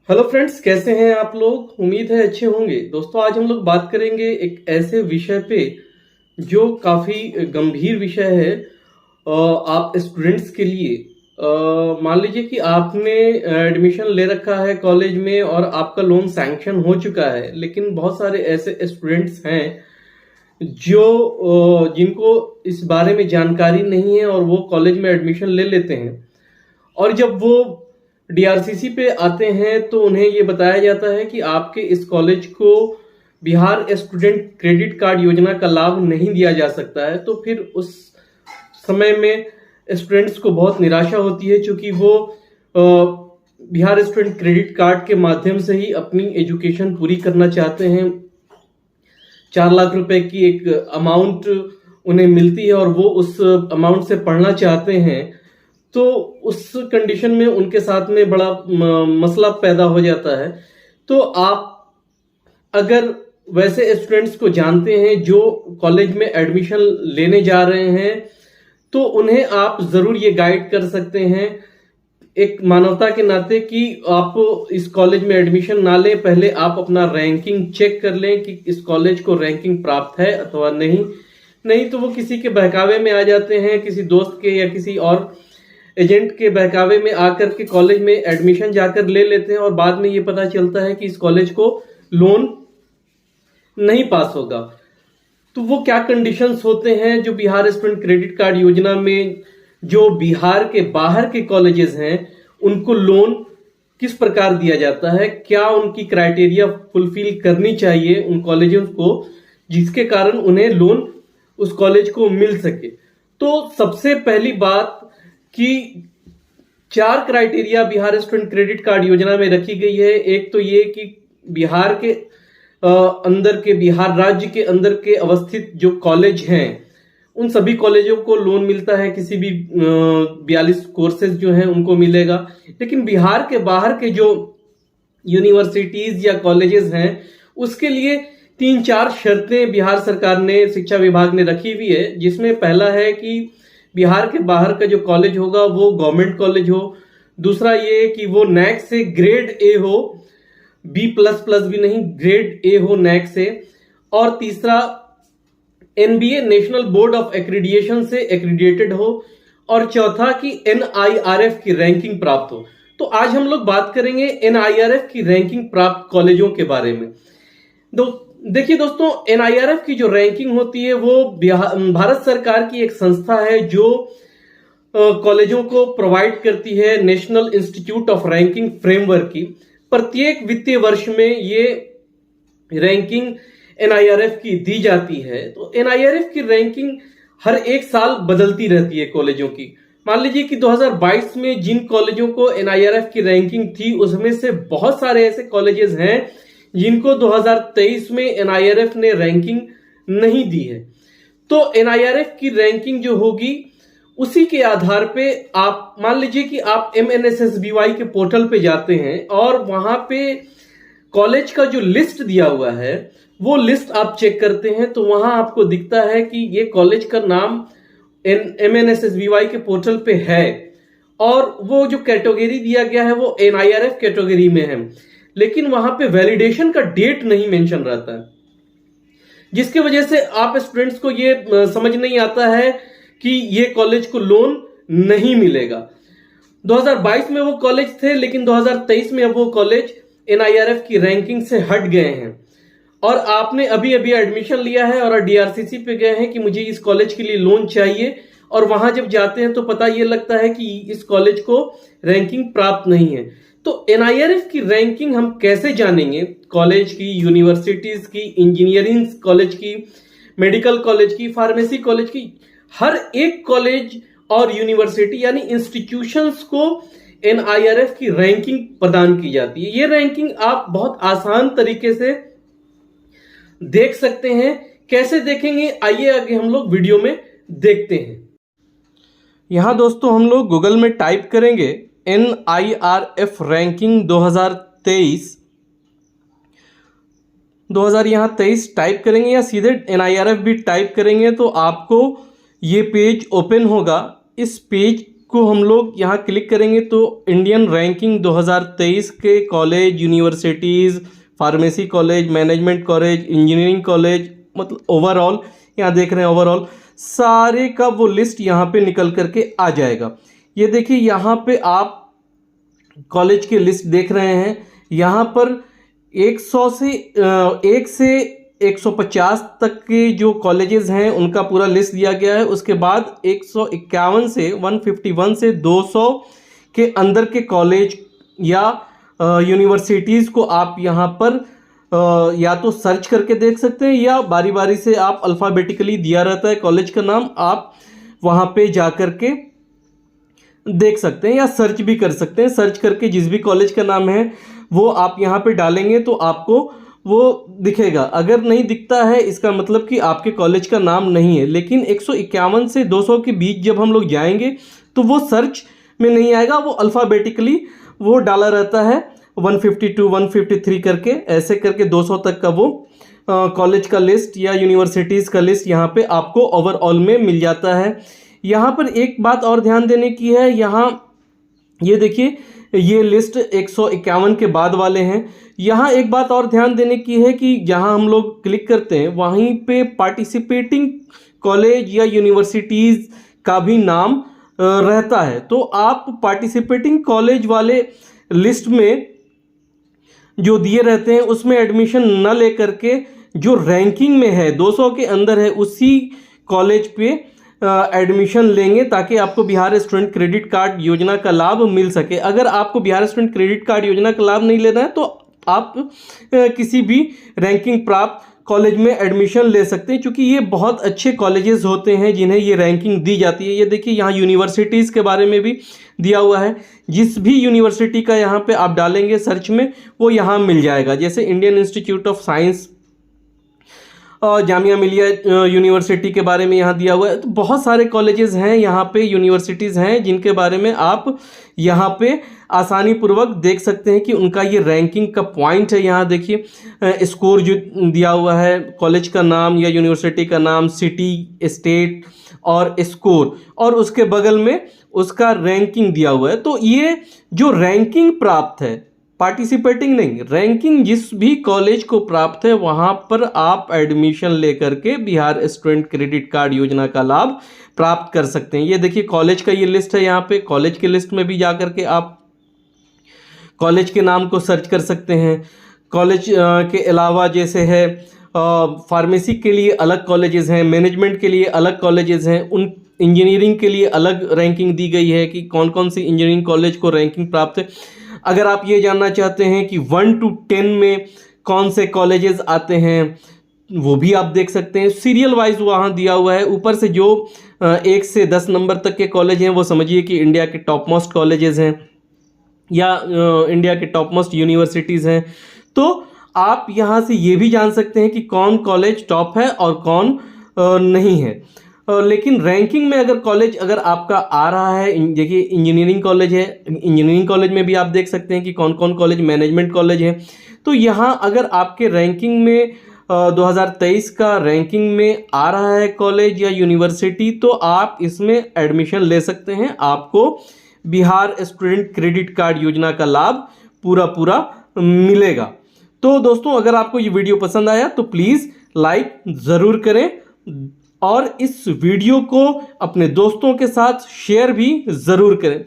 Hello friends, कैसे हैं आप लोग। उम्मीद है अच्छे होंगे। दोस्तों, आज हम लोग बात करेंगे एक ऐसे विषय पे जो काफ़ी गंभीर विषय है आप स्टूडेंट्स के लिए। मान लीजिए कि आपने एडमिशन ले रखा है कॉलेज में और आपका लोन सैंक्शन हो चुका है, लेकिन बहुत सारे ऐसे स्टूडेंट्स हैं जो जिनको इस बारे में जानकारी नहीं है और वो कॉलेज में एडमिशन ले लेते हैं। और जब वो डीआरसीसी पे आते हैं तो उन्हें ये बताया जाता है कि आपके इस कॉलेज को बिहार स्टूडेंट क्रेडिट कार्ड योजना का लाभ नहीं दिया जा सकता है। तो फिर उस समय में स्टूडेंट्स को बहुत निराशा होती है, क्योंकि वो बिहार स्टूडेंट क्रेडिट कार्ड के माध्यम से ही अपनी एजुकेशन पूरी करना चाहते हैं। 4 लाख रुपए की एक अमाउंट उन्हें मिलती है और वो उस अमाउंट से पढ़ना चाहते हैं। तो उस कंडीशन में उनके साथ में बड़ा मसला पैदा हो जाता है। तो आप अगर वैसे स्टूडेंट्स को जानते हैं जो कॉलेज में एडमिशन लेने जा रहे हैं, तो उन्हें आप जरूर ये गाइड कर सकते हैं एक मानवता के नाते कि आप इस कॉलेज में एडमिशन ना लें, पहले आप अपना रैंकिंग चेक कर लें कि इस कॉलेज को रैंकिंग प्राप्त है अथवा नहीं तो वो किसी के बहकावे में आ जाते हैं, किसी दोस्त के या किसी और एजेंट के बहकावे में आकर के कॉलेज में एडमिशन जाकर ले लेते हैं और बाद में ये पता चलता है कि इस कॉलेज को लोन नहीं पास होगा। तो वो क्या कंडीशंस होते हैं जो बिहार स्टूडेंट क्रेडिट कार्ड योजना में जो बिहार के बाहर के कॉलेजेस हैं उनको लोन किस प्रकार दिया जाता है, क्या उनकी क्राइटेरिया फुलफिल करनी चाहिए उन कॉलेजों को जिसके कारण उन्हें लोन उस कॉलेज को मिल सके। तो सबसे पहली बात कि 4 criteria Bihar student credit card योजना में रखी गई है। एक तो ये कि बिहार के अंदर के बिहार राज्य के अंदर के अवस्थित जो कॉलेज हैं उन सभी कॉलेजों को लोन मिलता है, किसी भी 42 कोर्सेज जो हैं उनको मिलेगा। लेकिन बिहार के बाहर के जो यूनिवर्सिटीज या कॉलेजेस हैं उसके लिए 3-4 शर्तें बिहार सरकार ने, शिक्षा विभाग ने रखी हुई है, जिसमें पहला है कि बिहार के बाहर का जो कॉलेज होगा वो गवर्नमेंट कॉलेज हो। दूसरा ये कि वो नैक से ग्रेड ए हो, B++ भी नहीं, ग्रेड ए हो नैक से। और तीसरा NBA national board of accreditation से एक्रीडिएटेड हो। और चौथा कि NIRF की रैंकिंग प्राप्त हो। तो आज हम लोग बात करेंगे NIRF की रैंकिंग प्राप्त कॉलेजों के बारे में। देखिए दोस्तों, NIRF की जो रैंकिंग होती है वो भारत सरकार की एक संस्था है जो कॉलेजों को प्रोवाइड करती है national institute of ranking framework की। प्रत्येक वित्तीय वर्ष में ये रैंकिंग NIRF की दी जाती है। तो NIRF की रैंकिंग हर एक साल बदलती रहती है कॉलेजों की। मान लीजिए कि 2022 में जिन कॉलेजों को NIRF की रैंकिंग थी उसमें से बहुत सारे ऐसे कॉलेजेस हैं जिनको 2023 में NIRF ने रैंकिंग नहीं दी है। तो NIRF की रैंकिंग जो होगी उसी के आधार पे आप मान लीजिए कि आप MNSSBY के पोर्टल पे जाते हैं और वहां पे कॉलेज का जो लिस्ट दिया हुआ है वो लिस्ट आप चेक करते हैं, तो वहां आपको दिखता है कि ये कॉलेज का नाम MNSSBY के पोर्टल पे है और वो जो कैटेगरी दिया गया है वो NIRF कैटेगरी में है, लेकिन वहां पे वैलिडेशन का डेट नहीं मेंशन रहता है, जिसकी वजह से आप स्टूडेंट्स को ये समझ नहीं आता है कि ये कॉलेज को लोन नहीं मिलेगा। 2022 में वो कॉलेज थे, लेकिन 2023 में अब वो कॉलेज NIRF की रैंकिंग से हट गए हैं और आपने अभी अभी एडमिशन लिया है और DRCC पे गए हैं कि मुझे इस कॉलेज के लिए लोन चाहिए, और वहां जब जाते हैं तो पता ये लगता है कि इस कॉलेज को रैंकिंग प्राप्त नहीं है। तो NIRF की रैंकिंग हम कैसे जानेंगे? कॉलेज की, यूनिवर्सिटीज की, इंजीनियरिंग कॉलेज की, मेडिकल कॉलेज की, फार्मेसी कॉलेज की, हर एक कॉलेज और यूनिवर्सिटी यानी इंस्टीट्यूशंस को NIRF की रैंकिंग प्रदान की जाती है। ये रैंकिंग आप बहुत आसान तरीके से देख सकते हैं। कैसे देखेंगे, आइए आगे हम लोग वीडियो में देखते हैं। यहां दोस्तों हम लोग गूगल में टाइप करेंगे NIRF रैंकिंग 2023 यहाँ 23 टाइप करेंगे या सीधे NIRF भी टाइप करेंगे तो आपको ये पेज ओपन होगा। इस पेज को हम लोग यहाँ क्लिक करेंगे तो इंडियन रैंकिंग 2023 के college, universities, pharmacy college, management college, engineering college, मतलब ओवरऑल यहाँ देख रहे हैं, ओवरऑल सारे का वो लिस्ट यहाँ पे निकल करके आ जाएगा। ये देखिए यहाँ पे आप कॉलेज की लिस्ट देख रहे हैं। यहाँ पर 100 से 1 से 150 तक के जो कॉलेजेस हैं उनका पूरा लिस्ट दिया गया है। उसके बाद 151 से 151 से 200 के अंदर के कॉलेज या यूनिवर्सिटीज़ को आप यहाँ पर या तो सर्च करके देख सकते हैं या बारी बारी से आप अल्फ़ाबेटिकली दिया रहता है कॉलेज का नाम, आप वहाँ पे जा कर के देख सकते हैं या सर्च भी कर सकते हैं। सर्च करके जिस भी कॉलेज का नाम है वो आप यहाँ पे डालेंगे तो आपको वो दिखेगा। अगर नहीं दिखता है इसका मतलब कि आपके कॉलेज का नाम नहीं है। लेकिन 151 से 200 के बीच जब हम लोग जाएंगे तो वो सर्च में नहीं आएगा, वो अल्फ़ाबेटिकली वो डाला रहता है 152 153 करके, ऐसे करके 200 तक का वो कॉलेज का लिस्ट या यूनिवर्सिटीज़ का लिस्ट यहाँ पे आपको ओवरऑल में मिल जाता है। यहाँ पर एक बात और ध्यान देने की है, यहाँ ये देखिए ये लिस्ट 151 के बाद वाले हैं। यहाँ एक बात और ध्यान देने की है कि जहाँ हम लोग क्लिक करते हैं वहीं पे पार्टिसिपेटिंग कॉलेज या यूनिवर्सिटीज़ का भी नाम रहता है। तो आप पार्टिसिपेटिंग कॉलेज वाले लिस्ट में जो दिए रहते हैं उसमें एडमिशन न लेकर के जो रैंकिंग में है 200 के अंदर है उसी कॉलेज पे एडमिशन लेंगे ताकि आपको बिहार स्टूडेंट क्रेडिट कार्ड योजना का लाभ मिल सके। अगर आपको बिहार स्टूडेंट क्रेडिट कार्ड योजना का लाभ नहीं लेना है तो आप किसी भी रैंकिंग प्राप्त कॉलेज में एडमिशन ले सकते हैं, क्योंकि ये बहुत अच्छे कॉलेजेस होते हैं जिन्हें ये रैंकिंग दी जाती है। ये देखिए यहाँ यूनिवर्सिटीज़ के बारे में भी दिया हुआ है। जिस भी यूनिवर्सिटी का यहाँ पे आप डालेंगे सर्च में वो यहाँ मिल जाएगा। जैसे Indian institute of science, Jamia Millia university के बारे में यहाँ दिया हुआ है। तो बहुत सारे कॉलेजेस हैं यहाँ पे, यूनिवर्सिटीज़ हैं जिनके बारे में आप यहाँ पे आसानी पूर्वक देख सकते हैं कि उनका ये रैंकिंग का पॉइंट है। यहाँ देखिए स्कोर जो दिया हुआ है, कॉलेज का नाम या यूनिवर्सिटी का नाम, सिटी, स्टेट और स्कोर, और उसके बगल में उसका रैंकिंग दिया हुआ है। तो ये जो रैंकिंग प्राप्त है, पार्टिसिपेटिंग नहीं, रैंकिंग जिस भी कॉलेज को प्राप्त है वहाँ पर आप एडमिशन लेकर के बिहार स्टूडेंट क्रेडिट कार्ड योजना का लाभ प्राप्त कर सकते हैं। ये देखिए कॉलेज का ये लिस्ट है। यहाँ पे कॉलेज के लिस्ट में भी जा कर के आप कॉलेज के नाम को सर्च कर सकते हैं। कॉलेज के अलावा जैसे है फार्मेसी के लिए अलग कॉलेजेस हैं, मैनेजमेंट के लिए अलग कॉलेजेस हैं, उन इंजीनियरिंग के लिए अलग रैंकिंग दी गई है कि कौन कौन सी इंजीनियरिंग कॉलेज को रैंकिंग प्राप्त है। अगर आप ये जानना चाहते हैं कि 1 to 10 में कौन से कॉलेजेस आते हैं वो भी आप देख सकते हैं। सीरियल वाइज वहाँ दिया हुआ है। ऊपर से जो 1 से 10 नंबर तक के कॉलेज हैं वो समझिए कि इंडिया के टॉप मोस्ट कॉलेजेस हैं या इंडिया के टॉप मोस्ट यूनिवर्सिटीज़ हैं। तो आप यहाँ से ये भी जान सकते हैं कि कौन कॉलेज टॉप है और कौन नहीं है। लेकिन रैंकिंग में अगर कॉलेज अगर आपका आ रहा है, देखिए इंजीनियरिंग कॉलेज है, इंजीनियरिंग कॉलेज में भी आप देख सकते हैं कि कौन कौन कॉलेज, मैनेजमेंट कॉलेज है। तो यहाँ अगर आपके रैंकिंग में 2023 का रैंकिंग में आ रहा है कॉलेज या यूनिवर्सिटी तो आप इसमें एडमिशन ले सकते हैं। आपको बिहार स्टूडेंट क्रेडिट कार्ड योजना का लाभ पूरा मिलेगा। तो दोस्तों अगर आपको ये वीडियो पसंद आया तो प्लीज़ लाइक ज़रूर करें और इस वीडियो को अपने दोस्तों के साथ शेयर भी ज़रूर करें।